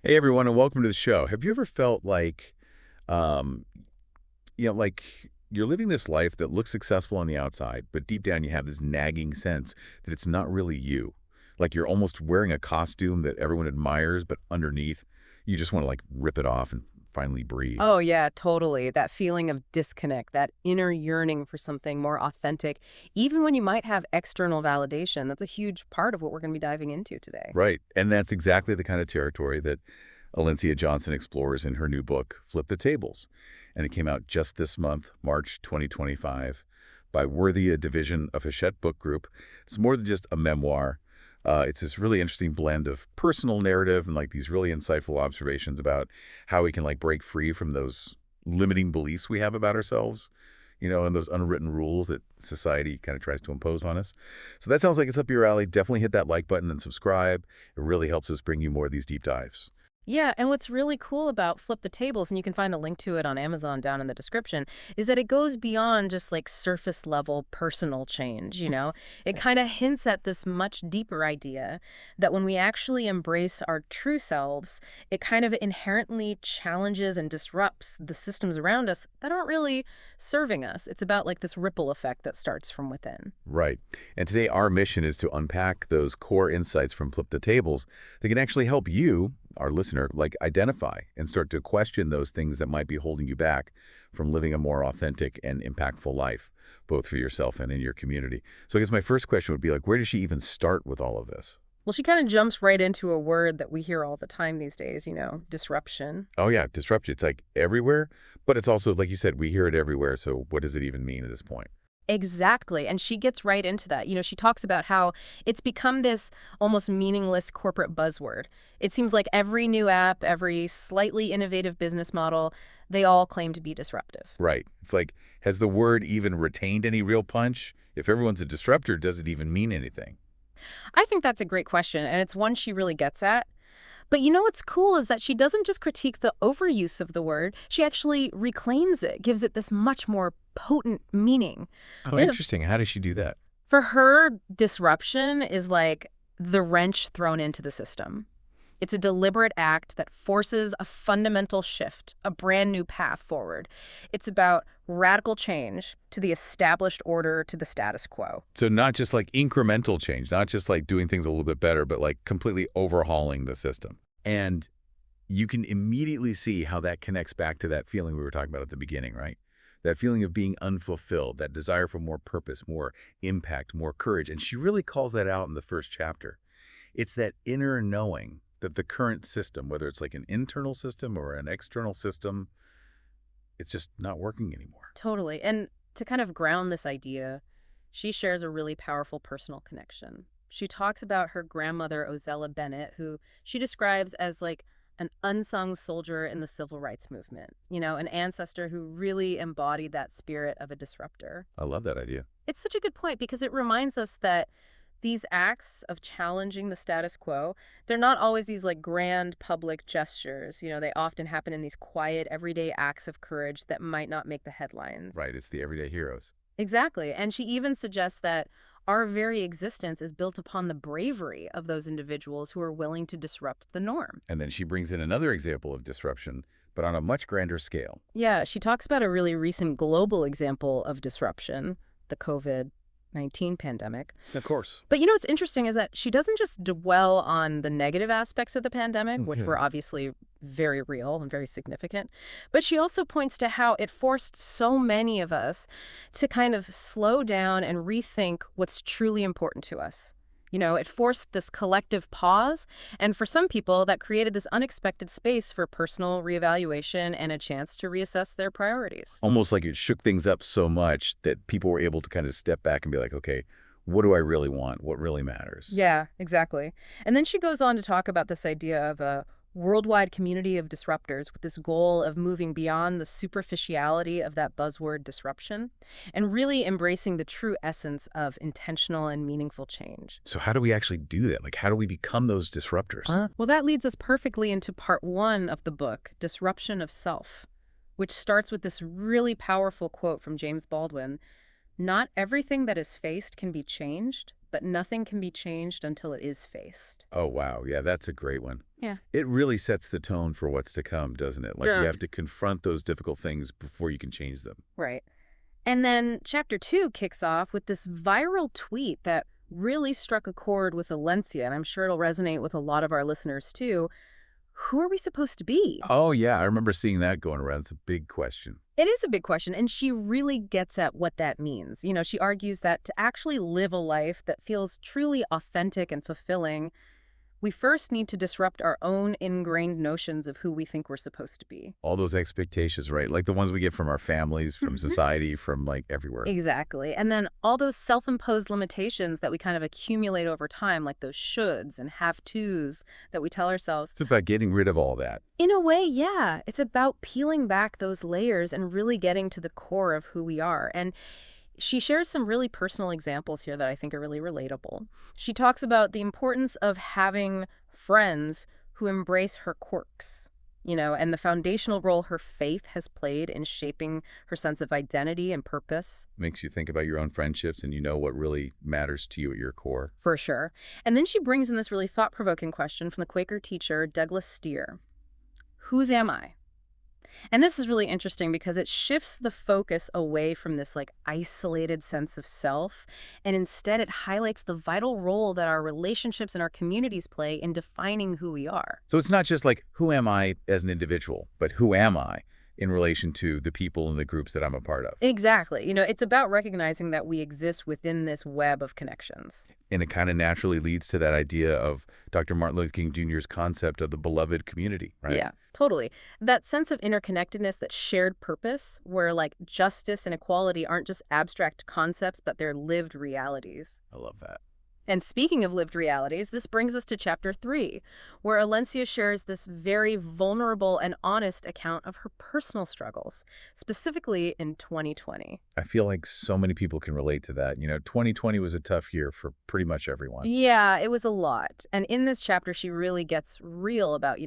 Hey everyone, and welcome to the show. Have you ever felt like, um, like you're living this life that looks successful on the outside, but deep down you have this nagging sense that it's not really you? Like you're almost wearing a costume that everyone admires, but underneath, you just want to like rip it off and finally breathe. Oh, yeah, totally. That feeling of disconnect, that inner yearning for something more authentic, even when you might have external validation. That's a huge part of what we're going to be diving into today. Right. And that's exactly the kind of territory that Alencia Johnson explores in her new book, Flip the Tables. And it came out just this month, March 2025, by Worthy, a division of Hachette Book Group. It's more than just a memoir. It's this really interesting blend of personal narrative and like these really insightful observations about how we can like break free from those limiting beliefs we have about ourselves, and those unwritten rules that society kind of tries to impose on us. So that sounds like it's up your alley. Definitely hit that like button and subscribe. It really helps us bring you more of these deep dives. Yeah, and what's really cool about Flip the Tables, and you can find a link to it on Amazon down in the description, is that it goes beyond just like surface level personal change. It kind of hints at this much deeper idea that when we actually embrace our true selves, it kind of inherently challenges and disrupts the systems around us that aren't really serving us. It's about like this ripple effect that starts from within. Right. And today our mission is to unpack those core insights from Flip the Tables that can actually help you, our listener, like identify and start to question those things that might be holding you back from living a more authentic and impactful life, both for yourself and in your community. So I guess my first question would be like, where does she even start with all of this? Well, she kind of jumps right into a word that we hear all the time these days, disruption. Oh yeah, disruption. It's like everywhere, but it's also, like you said, we hear it everywhere. So what does it even mean at this point? Exactly. And she gets right into that. She talks about how it's become this almost meaningless corporate buzzword. It seems like every new app, every slightly innovative business model, they all claim to be disruptive. Right. It's like, has the word even retained any real punch? If everyone's a disruptor, does it even mean anything? I think that's a great question, and it's one she really gets at. But what's cool is that she doesn't just critique the overuse of the word, she actually reclaims it, gives it this much more potent meaning. Oh, interesting. How does she do that? For her, disruption is like the wrench thrown into the system. It's a deliberate act that forces a fundamental shift, a brand new path forward. It's about radical change to the established order, to the status quo. So not just like incremental change, not just like doing things a little bit better, but like completely overhauling the system. And you can immediately see how that connects back to that feeling we were talking about at the beginning, right? That feeling of being unfulfilled, that desire for more purpose, more impact, more courage. And she really calls that out in the first chapter. It's that inner knowing that the current system, whether it's like an internal system or an external system, it's just not working anymore. Totally. And to kind of ground this idea, she shares a really powerful personal connection. She talks about her grandmother, Ozella Bennett, who she describes as like an unsung soldier in the civil rights movement, an ancestor who really embodied that spirit of a disruptor. I love that idea. It's such a good point because it reminds us that these acts of challenging the status quo, they're not always these like grand public gestures. They often happen in these quiet, everyday acts of courage that might not make the headlines. Right. It's the everyday heroes. Exactly. And she even suggests that our very existence is built upon the bravery of those individuals who are willing to disrupt the norm. And then she brings in another example of disruption, but on a much grander scale. Yeah, she talks about a really recent global example of disruption, the COVID-19 pandemic. Of course. But what's interesting is that she doesn't just dwell on the negative aspects of the pandemic, which were Okay. obviously very real and very significant, but she also points to how it forced so many of us to kind of slow down and rethink what's truly important to us. It forced this collective pause, and for some people, that created this unexpected space for personal reevaluation and a chance to reassess their priorities. Almost like it shook things up so much that people were able to kind of step back and be like, okay, what do I really want? What really matters? Yeah, exactly. And then she goes on to talk about this idea of a worldwide community of disruptors with this goal of moving beyond the superficiality of that buzzword disruption and really embracing the true essence of intentional and meaningful change. So how do we actually do that? Like, how do we become those disruptors? Well, that leads us perfectly into part one of the book, Disruption of Self, which starts with this really powerful quote from James Baldwin. Not everything that is faced can be changed, but nothing can be changed until it is faced. Oh, wow. Yeah, that's a great one. Yeah. It really sets the tone for what's to come, doesn't it? Like you Yeah. have to confront those difficult things before you can change them. Right. And then chapter 2 kicks off with this viral tweet that really struck a chord with Alencia, and I'm sure it'll resonate with a lot of our listeners too. Who are we supposed to be? Oh, yeah. I remember seeing that going around. It's a big question. It is a big question, and she really gets at what that means. She argues that to actually live a life that feels truly authentic and fulfilling, we first need to disrupt our own ingrained notions of who we think we're supposed to be. All those expectations, right? Like the ones we get from our families, from society, from like everywhere. Exactly. And then all those self-imposed limitations that we kind of accumulate over time, like those shoulds and have-tos that we tell ourselves. It's about getting rid of all that. In a way, yeah. It's about peeling back those layers and really getting to the core of who we are. And she shares some really personal examples here that I think are really relatable. She talks about the importance of having friends who embrace her quirks, and the foundational role her faith has played in shaping her sense of identity and purpose. Makes you think about your own friendships and you know what really matters to you at your core. For sure. And then she brings in this really thought-provoking question from the Quaker teacher, Douglas Steer. Whose am I? And this is really interesting because it shifts the focus away from this isolated sense of self, and instead it highlights the vital role that our relationships and our communities play in defining who we are. So it's not just like, who am I as an individual, but who am I in relation to the people and the groups that I'm a part of? Exactly. It's about recognizing that we exist within this web of connections. And it kind of naturally leads to that idea of Dr. Martin Luther King Jr.'s concept of the beloved community, right? Yeah, totally. That sense of interconnectedness, that shared purpose, where justice and equality aren't just abstract concepts, but they're lived realities. I love that. And speaking of lived realities, this brings us to chapter 3, where Alencia shares this very vulnerable and honest account of her personal struggles, specifically in 2020. I feel like so many people can relate to that. 2020 was a tough year for pretty much everyone. Yeah, it was a lot. And in this chapter, she really gets real about,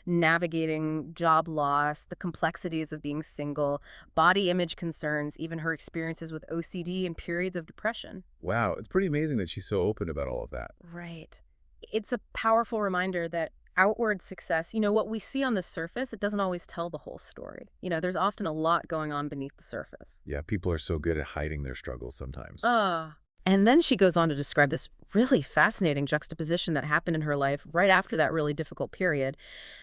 navigating job loss, the complexities of being single, body image concerns, even her experiences with OCD and periods of depression. Wow, it's pretty amazing that she's so open about all of that. Right. It's a powerful reminder that outward success, what we see on the surface, it doesn't always tell the whole story. There's often a lot going on beneath the surface. Yeah, people are so good at hiding their struggles sometimes. And then she goes on to describe this really fascinating juxtaposition that happened in her life right after that really difficult period.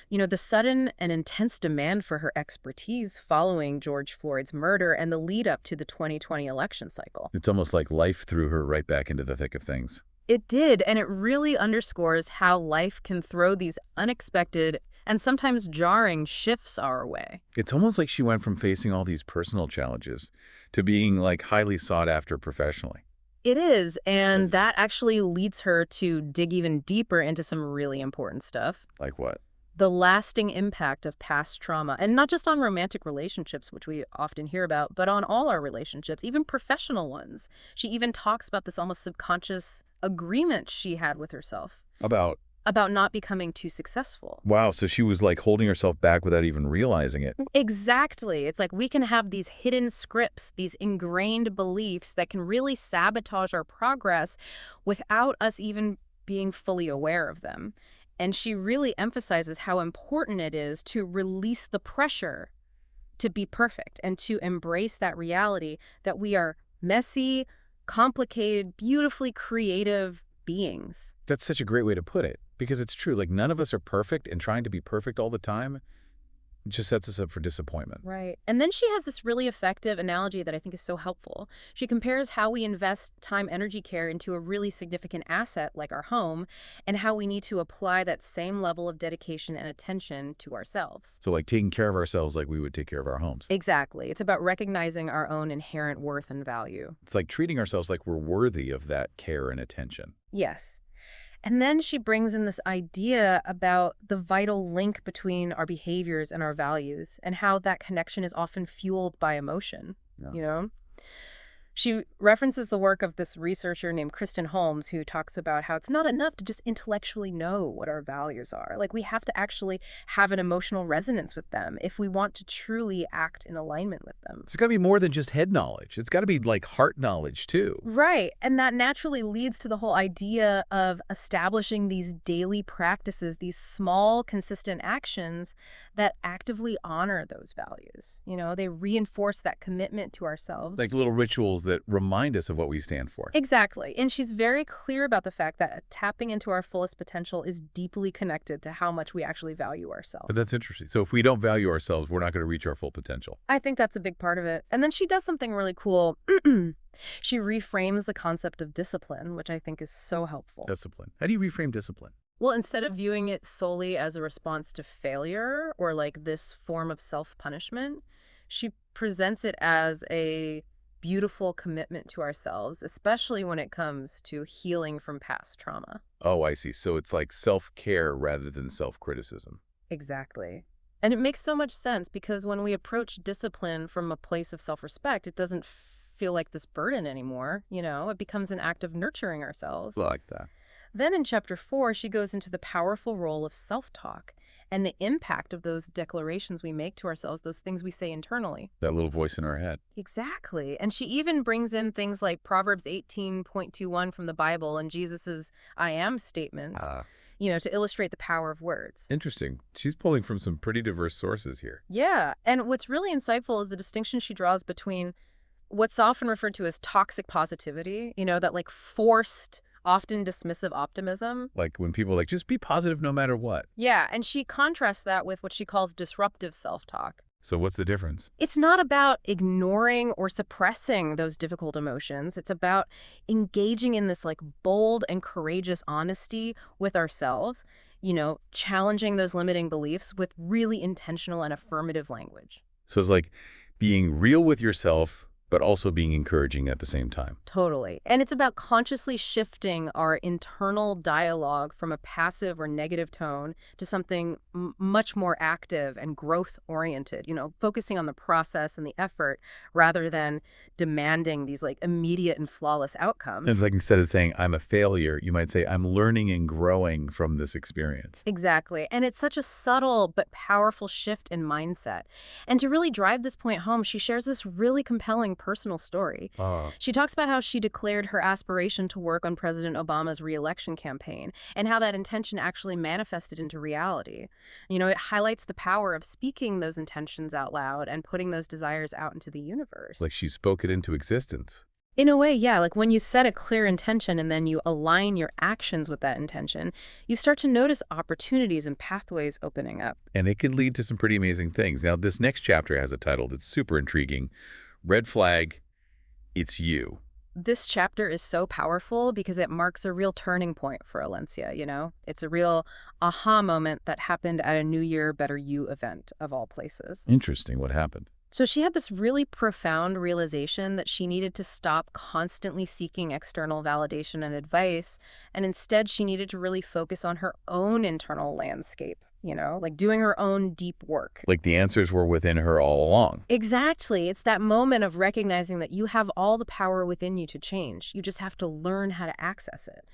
The sudden and intense demand for her expertise following George Floyd's murder and the lead up to the 2020 election cycle. It's almost like life threw her right back into the thick of things. It did, and it really underscores how life can throw these unexpected and sometimes jarring shifts our way. It's almost like she went from facing all these personal challenges to being highly sought after professionally. It is, and that actually leads her to dig even deeper into some really important stuff. Like what? The lasting impact of past trauma, and not just on romantic relationships, which we often hear about, but on all our relationships, even professional ones. She even talks about this almost subconscious agreement she had with herself. About not becoming too successful. Wow, so she was holding herself back without even realizing it. Exactly. It's like we can have these hidden scripts, these ingrained beliefs that can really sabotage our progress without us even being fully aware of them. And she really emphasizes how important it is to release the pressure to be perfect and to embrace that reality that we are messy, complicated, beautifully creative beings. That's such a great way to put it, because it's true. None of us are perfect, and trying to be perfect all the time just sets us up for disappointment. Right. And then she has this really effective analogy that I think is so helpful. She compares how we invest time, energy, care into a really significant asset like our home, and how we need to apply that same level of dedication and attention to ourselves. So taking care of ourselves like we would take care of our homes. Exactly. It's about recognizing our own inherent worth and value. It's like treating ourselves like we're worthy of that care and attention. Yes. And then she brings in this idea about the vital link between our behaviors and our values and how that connection is often fueled by emotion, Yeah. She references the work of this researcher named Kristen Holmes, who talks about how it's not enough to just intellectually know what our values are. Like, we have to actually have an emotional resonance with them if we want to truly act in alignment with them. It's got to be more than just head knowledge. It's got to be like heart knowledge, too. Right. And that naturally leads to the whole idea of establishing these daily practices, these small, consistent actions that actively honor those values. They reinforce that commitment to ourselves. Like little rituals that remind us of what we stand for. Exactly. And she's very clear about the fact that tapping into our fullest potential is deeply connected to how much we actually value ourselves. But that's interesting. So if we don't value ourselves, we're not going to reach our full potential. I think that's a big part of it. And then she does something really cool. She reframes the concept of discipline, which I think is so helpful. Discipline. How do you reframe discipline? Well, instead of viewing it solely as a response to failure or like this form of self-punishment, she presents it as a beautiful commitment to ourselves, especially when it comes to healing from past trauma. Oh, I see. So it's like self-care rather than self-criticism. Exactly. And it makes so much sense because when we approach discipline from a place of self-respect, it doesn't feel like this burden anymore. It becomes an act of nurturing ourselves. Like that. Then in chapter 4, she goes into the powerful role of self-talk and the impact of those declarations we make to ourselves, those things we say internally. That little voice in our head. Exactly. And she even brings in things like Proverbs 18.21 from the Bible and Jesus's I am statements, to illustrate the power of words. Interesting. She's pulling from some pretty diverse sources here. Yeah. And what's really insightful is the distinction she draws between what's often referred to as toxic positivity, that like forced, often dismissive optimism. Like when people are like, just be positive no matter what. Yeah, and she contrasts that with what she calls disruptive self-talk. So what's the difference? It's not about ignoring or suppressing those difficult emotions. It's about engaging in this like bold and courageous honesty with ourselves, challenging those limiting beliefs with really intentional and affirmative language. So it's like being real with yourself, but also being encouraging at the same time. Totally. And it's about consciously shifting our internal dialogue from a passive or negative tone to something much more active and growth-oriented, focusing on the process and the effort rather than demanding these like immediate and flawless outcomes. It's like instead of saying, I'm a failure, you might say, I'm learning and growing from this experience. Exactly. And it's such a subtle but powerful shift in mindset. And to really drive this point home, she shares this really compelling personal story. She talks about how she declared her aspiration to work on President Obama's re-election campaign and how that intention actually manifested into reality. It highlights the power of speaking those intentions out loud and putting those desires out into the universe. Like she spoke it into existence. In a way, yeah, like when you set a clear intention and then you align your actions with that intention, you start to notice opportunities and pathways opening up. And it can lead to some pretty amazing things. Now, this next chapter has a title that's super intriguing. Red flag, it's you. This chapter is so powerful because it marks a real turning point for Alencia, It's a real aha moment that happened at a New Year Better You event, of all places. Interesting. What happened? So she had this really profound realization that she needed to stop constantly seeking external validation and advice, and instead she needed to really focus on her own internal landscape. Like doing her own deep work. Like the answers were within her all along. Exactly. It's that moment of recognizing that you have all the power within you to change. You just have to learn how to access it.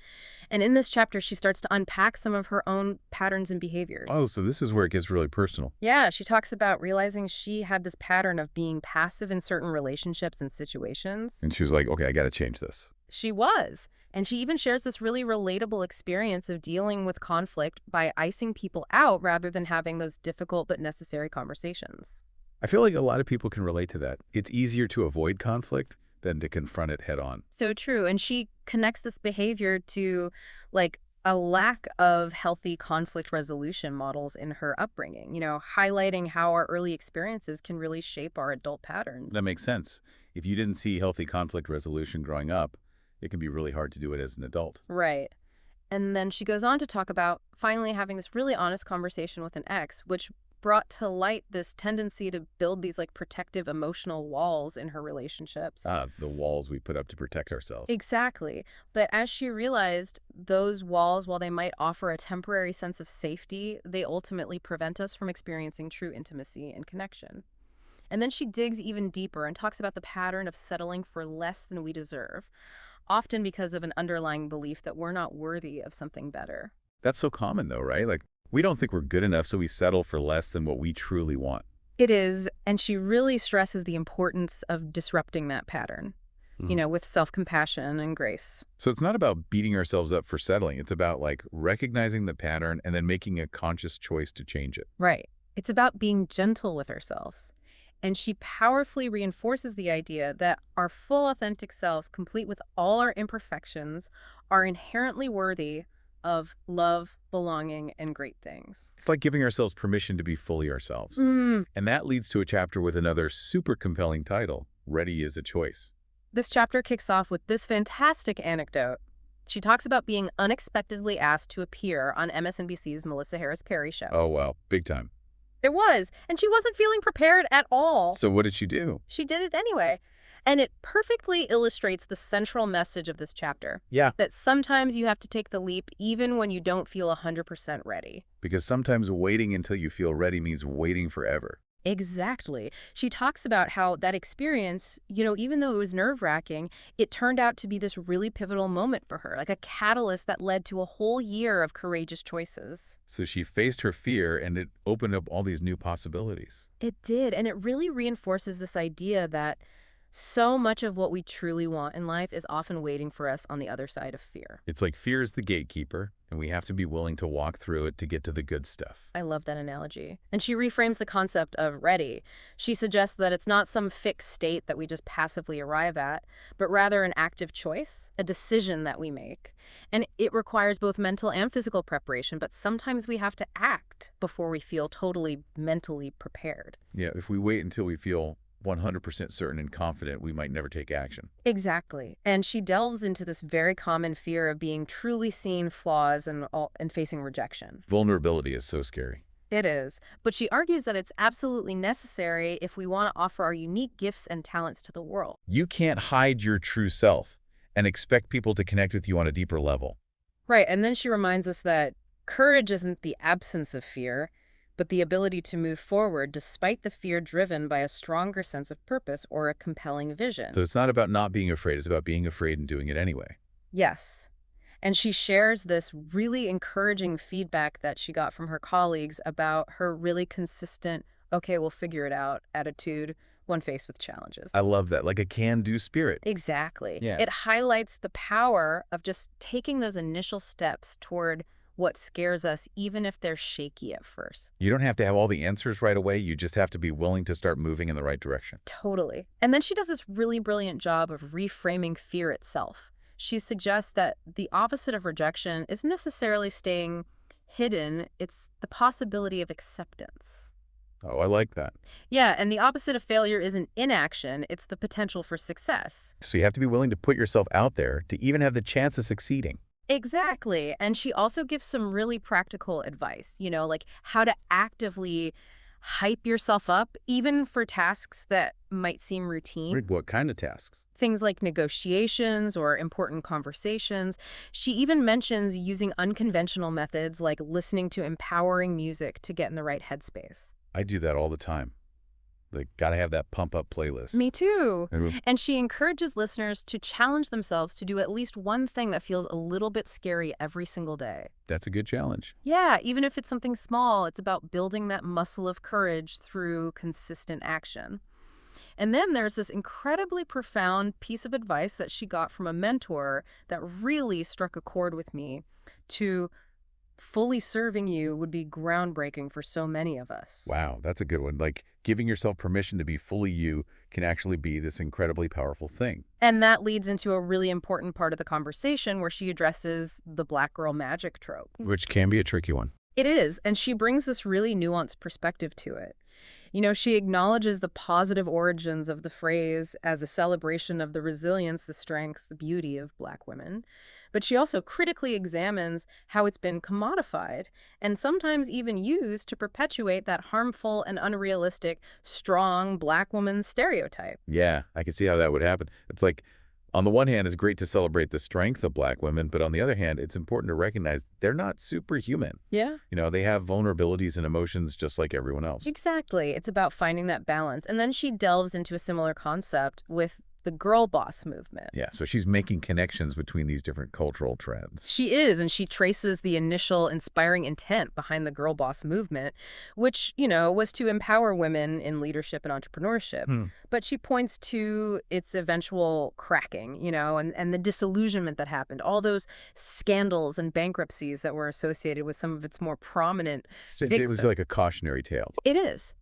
And in this chapter, she starts to unpack some of her own patterns and behaviors. Oh, so this is where it gets really personal. Yeah, she talks about realizing she had this pattern of being passive in certain relationships and situations. And she was like, okay, I got to change this. She was. And she even shares this really relatable experience of dealing with conflict by icing people out rather than having those difficult but necessary conversations. I feel like a lot of people can relate to that. It's easier to avoid conflict than to confront it head on. So true. And she connects this behavior to like a lack of healthy conflict resolution models in her upbringing, highlighting how our early experiences can really shape our adult patterns. That makes sense. If you didn't see healthy conflict resolution growing up, it can be really hard to do it as an adult. Right. And then she goes on to talk about finally having this really honest conversation with an ex, which brought to light this tendency to build these like protective emotional walls in her relationships. The walls we put up to protect ourselves. Exactly. But as she realized, those walls, while they might offer a temporary sense of safety, they ultimately prevent us from experiencing true intimacy and connection. And then she digs even deeper and talks about the pattern of settling for less than we deserve, often because of an underlying belief that we're not worthy of something better. That's so common though, right? Like, we don't think we're good enough, so we settle for less than what we truly want. It is, and she really stresses the importance of disrupting that pattern, Mhm. with self-compassion and grace. So it's not about beating ourselves up for settling. It's about like recognizing the pattern and then making a conscious choice to change it. Right. It's about being gentle with ourselves. And she powerfully reinforces the idea that our full authentic selves, complete with all our imperfections, are inherently worthy of love, belonging, and great things. It's like giving ourselves permission to be fully ourselves. Mm. And that leads to a chapter with another super compelling title, Ready is a Choice. This chapter kicks off with this fantastic anecdote. She talks about being unexpectedly asked to appear on MSNBC's Melissa Harris Perry show. Oh, wow. Big time. It was, and she wasn't feeling prepared at all. So what did she do? She did it anyway. And it perfectly illustrates the central message of this chapter. Yeah. That sometimes you have to take the leap even when you don't feel 100% ready. Because sometimes waiting until you feel ready means waiting forever. Exactly. She talks about how that experience, even though it was nerve-wracking, it turned out to be this really pivotal moment for her, like a catalyst that led to a whole year of courageous choices. So she faced her fear and it opened up all these new possibilities. It did, and it really reinforces this idea that so much of what we truly want in life is often waiting for us on the other side of fear. It's like fear is the gatekeeper, and we have to be willing to walk through it to get to the good stuff. I love that analogy. And she reframes the concept of ready. She suggests that it's not some fixed state that we just passively arrive at, but rather an active choice, a decision that we make. And it requires both mental and physical preparation, but sometimes we have to act before we feel totally mentally prepared. Yeah, if we wait until we feel 100% certain and confident, we might never take action. Exactly. And she delves into this very common fear of being truly seen, flaws, and facing rejection. Vulnerability is so scary. It is. But she argues that it's absolutely necessary if we want to offer our unique gifts and talents to the world. You can't hide your true self and expect people to connect with you on a deeper level. Right. And then she reminds us that courage isn't the absence of fear, but the ability to move forward despite the fear driven by a stronger sense of purpose or a compelling vision. So it's not about not being afraid, it's about being afraid and doing it anyway. Yes. And she shares this really encouraging feedback that she got from her colleagues about her really consistent, okay, we'll figure it out attitude when faced with challenges. I love that, like a can-do spirit. Exactly. Yeah. It highlights the power of just taking those initial steps toward what scares us, even if they're shaky at first. You don't have to have all the answers right away. You just have to be willing to start moving in the right direction. Totally. And then she does this really brilliant job of reframing fear itself. She suggests that the opposite of rejection isn't necessarily staying hidden. It's the possibility of acceptance. Oh, I like that. Yeah, and the opposite of failure isn't inaction. It's the potential for success. So you have to be willing to put yourself out there to even have the chance of succeeding. Exactly. And she also gives some really practical advice, like how to actively hype yourself up, even for tasks that might seem routine. What kind of tasks? Things like negotiations or important conversations. She even mentions using unconventional methods like listening to empowering music to get in the right headspace. I do that all the time. Like, gotta have that pump-up playlist. Me too. Mhm. And she encourages listeners to challenge themselves to do at least one thing that feels a little bit scary every single day. That's a good challenge. Yeah, even if it's something small, it's about building that muscle of courage through consistent action. And then there's this incredibly profound piece of advice that she got from a mentor that really struck a chord with me. To fully serving you would be groundbreaking for so many of us. Wow, that's a good one. Like, giving yourself permission to be fully you can actually be this incredibly powerful thing. And that leads into a really important part of the conversation where she addresses the black girl magic trope. Which can be a tricky one. It is, and she brings this really nuanced perspective to it. She acknowledges the positive origins of the phrase as a celebration of the resilience, the strength, the beauty of Black women. But she also critically examines how it's been commodified and sometimes even used to perpetuate that harmful and unrealistic, strong Black woman stereotype. Yeah, I can see how that would happen. It's like On the one hand, it's great to celebrate the strength of Black women, but on the other hand, it's important to recognize they're not superhuman. Yeah. They have vulnerabilities and emotions just like everyone else. Exactly. It's about finding that balance. And then she delves into a similar concept with the girl boss movement. Yeah, so she's making connections between these different cultural trends. She is, and she traces the initial inspiring intent behind the girl boss movement, which, was to empower women in leadership and entrepreneurship. But she points to its eventual cracking, and the disillusionment that happened, all those scandals and bankruptcies that were associated with some of its more prominent So it victims. was like a cautionary tale. It is.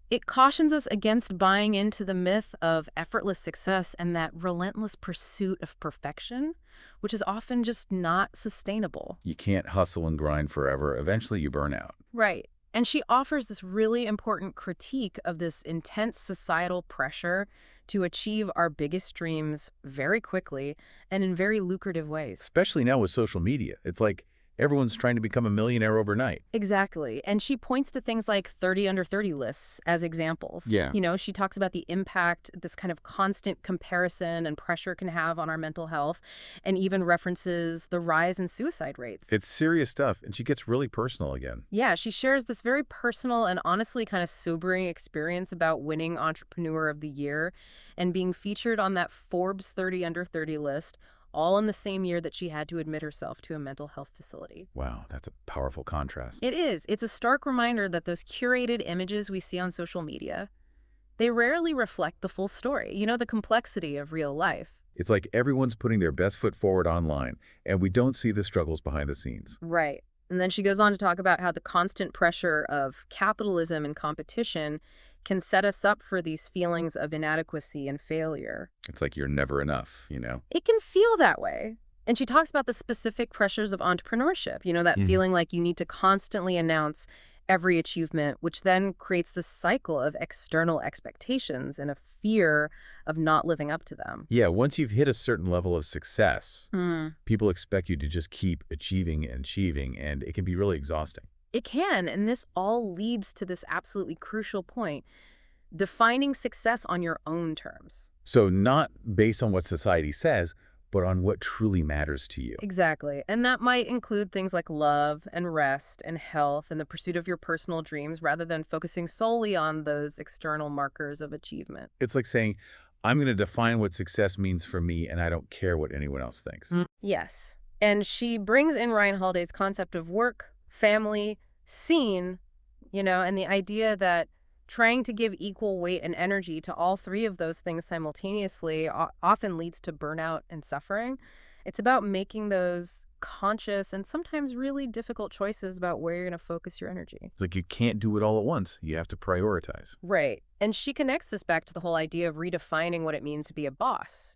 It cautions us against buying into the myth of effortless success and that relentless pursuit of perfection, which is often just not sustainable. You can't hustle and grind forever. Eventually you burn out. Right. And she offers this really important critique of this intense societal pressure to achieve our biggest dreams very quickly and in very lucrative ways. Especially now with social media. It's like everyone's trying to become a millionaire overnight. Exactly. And she points to things like 30 under 30 lists as examples. Yeah. She talks about the impact this kind of constant comparison and pressure can have on our mental health, and even references the rise in suicide rates. It's serious stuff, and she gets really personal again. Yeah, she shares this very personal and honestly kind of sobering experience about winning Entrepreneur of the Year and being featured on that Forbes 30 under 30 list, all in the same year that she had to admit herself to a mental health facility. Wow, that's a powerful contrast. It is. It's a stark reminder that those curated images we see on social media, they rarely reflect the full story, the complexity of real life. It's like everyone's putting their best foot forward online, and we don't see the struggles behind the scenes. Right. And then she goes on to talk about how the constant pressure of capitalism and competition can set us up for these feelings of inadequacy and failure. It's like you're never enough, It can feel that way. And she talks about the specific pressures of entrepreneurship, that feeling like you need to constantly announce every achievement, which then creates this cycle of external expectations and a fear of not living up to them. Yeah, once you've hit a certain level of success, people expect you to just keep achieving and achieving, and it can be really exhausting. It can, and this all leads to this absolutely crucial point, defining success on your own terms. So not based on what society says, but on what truly matters to you. Exactly. And that might include things like love and rest and health and the pursuit of your personal dreams rather than focusing solely on those external markers of achievement. It's like saying, I'm going to define what success means for me, and I don't care what anyone else thinks. Yes. And she brings in Ryan Holiday's concept of work, family, scene, and the idea that trying to give equal weight and energy to all three of those things simultaneously often leads to burnout and suffering. It's about making those conscious and sometimes really difficult choices about where you're going to focus your energy. It's like you can't do it all at once. You have to prioritize. Right. And she connects this back to the whole idea of redefining what it means to be a boss,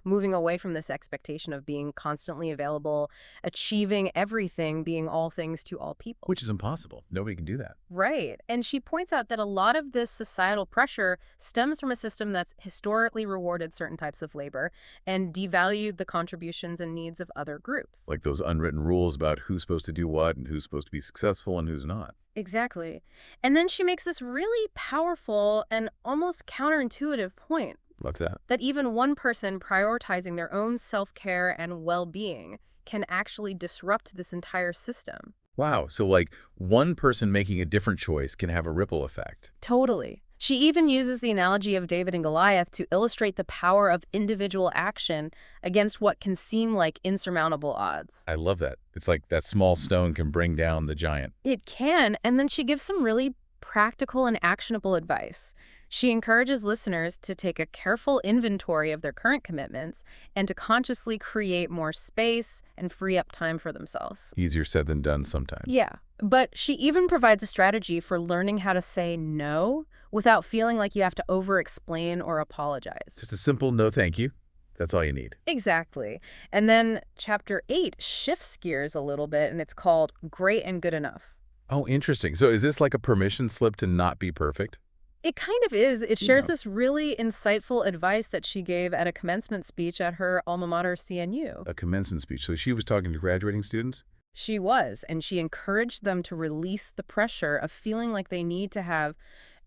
moving away from this expectation of being constantly available, achieving everything, being all things to all people. Which is impossible. Nobody can do that. Right. And she points out that a lot of this societal pressure stems from a system that's historically rewarded certain types of labor and devalued the contributions and needs of other groups. Like those unwritten rules about who's supposed to do what and who's supposed to be successful and who's not. Exactly. And then she makes this really powerful and almost counterintuitive point. What's that? That even one person prioritizing their own self-care and well-being can actually disrupt this entire system. Wow. So like one person making a different choice can have a ripple effect. Totally. She even uses the analogy of David and Goliath to illustrate the power of individual action against what can seem like insurmountable odds. I love that. It's like that small stone can bring down the giant. It can, and then she gives some really practical and actionable advice. She encourages listeners to take a careful inventory of their current commitments and to consciously create more space and free up time for themselves. Easier said than done sometimes. Yeah, but she even provides a strategy for learning how to say no without feeling like you have to over-explain or apologize. Just a simple no thank you. That's all you need. Exactly. And then Chapter 8 shifts gears a little bit, and it's called Great and Good Enough. Oh, interesting. So is this like a permission slip to not be perfect? It kind of is. It shares this really insightful advice that she gave at a commencement speech at her alma mater, CNU. A commencement speech. So she was talking to graduating students? She was, and she encouraged them to release the pressure of feeling like they need to have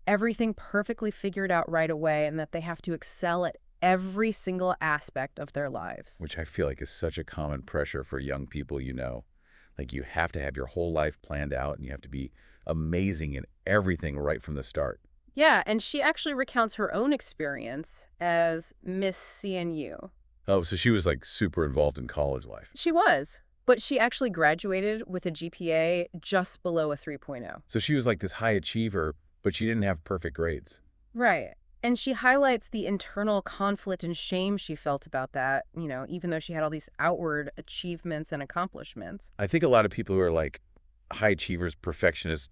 everything perfectly figured out right away and that they have to excel at every single aspect of their lives. Which I feel like is such a common pressure for young people, you know. Like you have to have your whole life planned out and you have to be amazing in everything right from the start. Yeah, and she actually recounts her own experience as Miss CNU. Oh, so she was like super involved in college life. She was, but she actually graduated with a GPA just below a 3.0. So she was like this high achiever, but she didn't have perfect grades. Right. And she highlights the internal conflict and shame she felt about that, even though she had all these outward achievements and accomplishments. I think a lot of people who are like high achievers, perfectionists,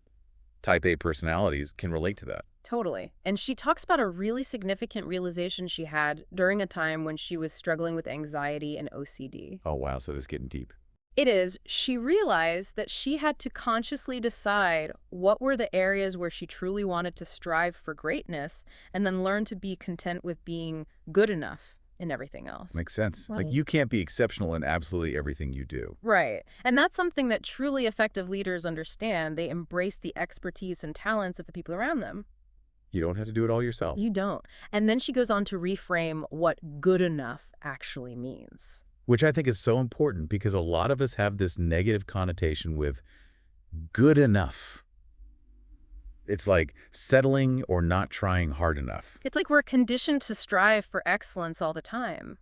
type A personalities can relate to that. Totally. And she talks about a really significant realization she had during a time when she was struggling with anxiety and OCD. Oh, wow. So this is getting deep. It is, she realized that she had to consciously decide what were the areas where she truly wanted to strive for greatness and then learn to be content with being good enough in everything else. Makes sense. Wow. Like you can't be exceptional in absolutely everything you do. Right. And that's something that truly effective leaders understand. They embrace the expertise and talents of the people around them. You don't have to do it all yourself. You don't. And then she goes on to reframe what good enough actually means. Which I think is so important because a lot of us have this negative connotation with good enough. It's like settling or not trying hard enough. It's like we're conditioned to strive for excellence all the time.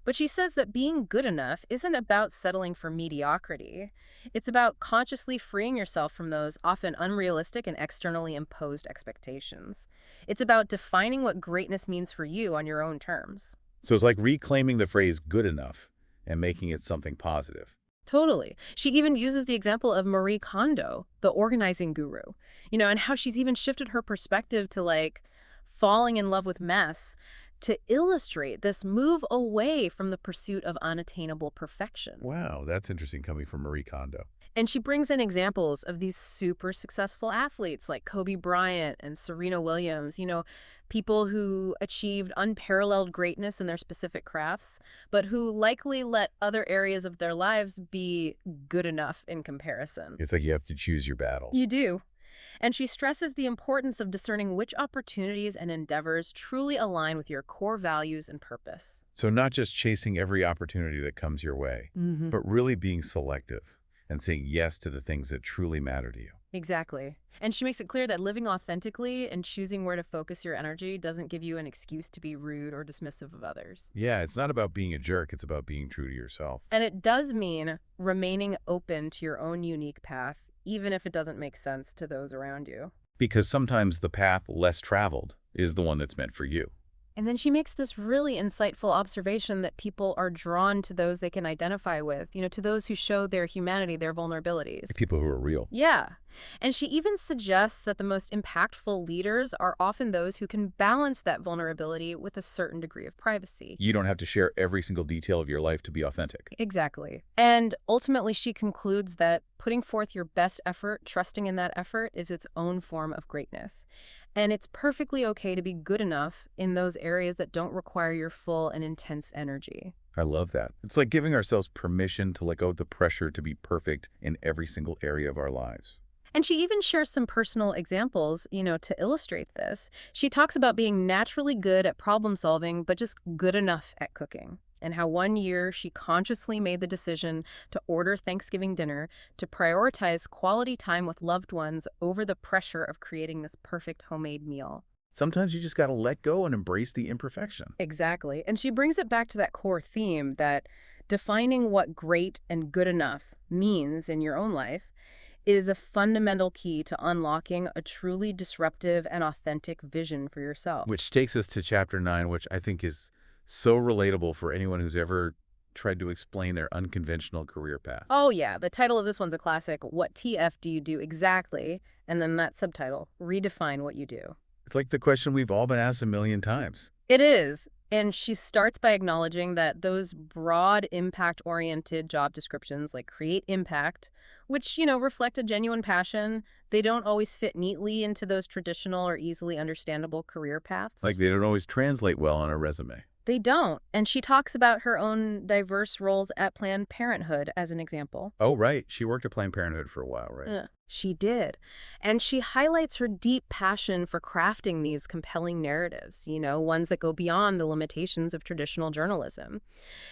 But she says that being good enough isn't about settling for mediocrity. It's about consciously freeing yourself from those often unrealistic and externally imposed expectations. It's about defining what greatness means for you on your own terms. So it's like reclaiming the phrase good enough and making it something positive. Totally. She even uses the example of Marie Kondo, the organizing guru, and how she's even shifted her perspective to like falling in love with mess to illustrate this move away from the pursuit of unattainable perfection. Wow, that's interesting coming from Marie Kondo. And she brings in examples of these super successful athletes like Kobe Bryant and Serena Williams, people who achieved unparalleled greatness in their specific crafts, but who likely let other areas of their lives be good enough in comparison. It's like you have to choose your battles. You do. And she stresses the importance of discerning which opportunities and endeavors truly align with your core values and purpose. So not just chasing every opportunity that comes your way, but really being selective and saying yes to the things that truly matter to you. Exactly. And she makes it clear that living authentically and choosing where to focus your energy doesn't give you an excuse to be rude or dismissive of others. Yeah, it's not about being a jerk. It's about being true to yourself. And it does mean remaining open to your own unique path, even if it doesn't make sense to those around you. Because sometimes the path less traveled is the one that's meant for you. And then she makes this really insightful observation that people are drawn to those they can identify with, to those who show their humanity, their vulnerabilities. People who are real. Yeah. And she even suggests that the most impactful leaders are often those who can balance that vulnerability with a certain degree of privacy. You don't have to share every single detail of your life to be authentic. Exactly. And ultimately, she concludes that putting forth your best effort, trusting in that effort, is its own form of greatness. And it's perfectly okay to be good enough in those areas that don't require your full and intense energy. I love that. It's like giving ourselves permission to let go of the pressure to be perfect in every single area of our lives. And she even shares some personal examples, to illustrate this. She talks about being naturally good at problem solving, but just good enough at cooking. And how one year she consciously made the decision to order Thanksgiving dinner to prioritize quality time with loved ones over the pressure of creating this perfect homemade meal. Sometimes you just got to let go and embrace the imperfection. Exactly. And she brings it back to that core theme that defining what great and good enough means in your own life is a fundamental key to unlocking a truly disruptive and authentic vision for yourself. Which takes us to chapter 9, which I think is so relatable for anyone who's ever tried to explain their unconventional career path. Oh yeah, the title of this one's a classic, What TF Do You Do Exactly? And then that subtitle, Redefine What You Do. It's like the question we've all been asked a million times. It is. And she starts by acknowledging that those broad impact-oriented job descriptions like create impact, which, reflect a genuine passion, they don't always fit neatly into those traditional or easily understandable career paths. Like they don't always translate well on a resume. They don't. And she talks about her own diverse roles at Planned Parenthood as an example. Oh, right. She worked at Planned Parenthood for a while, right? Yeah. She did. And she highlights her deep passion for crafting these compelling narratives, ones that go beyond the limitations of traditional journalism,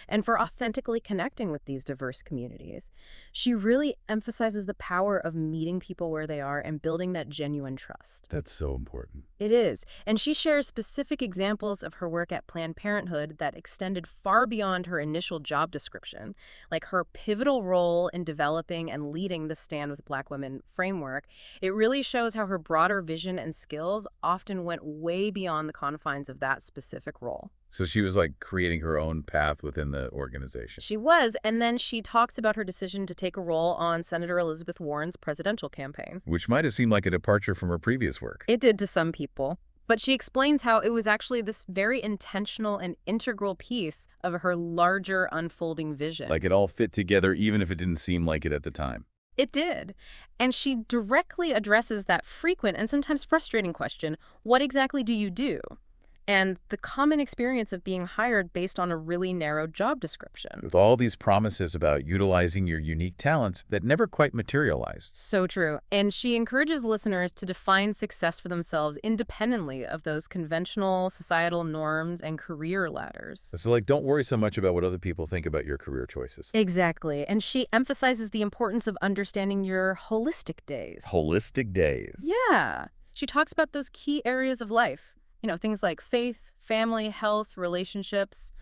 and for authentically connecting with these diverse communities. She really emphasizes the power of meeting people where they are and building that genuine trust. That's so important. It is. And she shares specific examples of her work at Planned Parenthood that extended far beyond her initial job description, like her pivotal role in developing and leading the Stand with Black Women framework. It really shows how her broader vision and skills often went way beyond the confines of that specific role. So she was like creating her own path within the organization. She was, and then she talks about her decision to take a role on Senator Elizabeth Warren's presidential campaign. Which might have seemed like a departure from her previous work. It did to some people. But she explains how it was actually this very intentional and integral piece of her larger unfolding vision. Like it all fit together even if it didn't seem like it at the time. It did. And she directly addresses that frequent and sometimes frustrating question, what exactly do you do? And the common experience of being hired based on a really narrow job description. With all these promises about utilizing your unique talents that never quite materialized. So true. And she encourages listeners to define success for themselves independently of those conventional societal norms and career ladders. So like, don't worry so much about what other people think about your career choices. Exactly. And she emphasizes the importance of understanding your holistic days. Holistic days. Yeah. She talks about those key areas of life. Things like faith, family, health, relationships,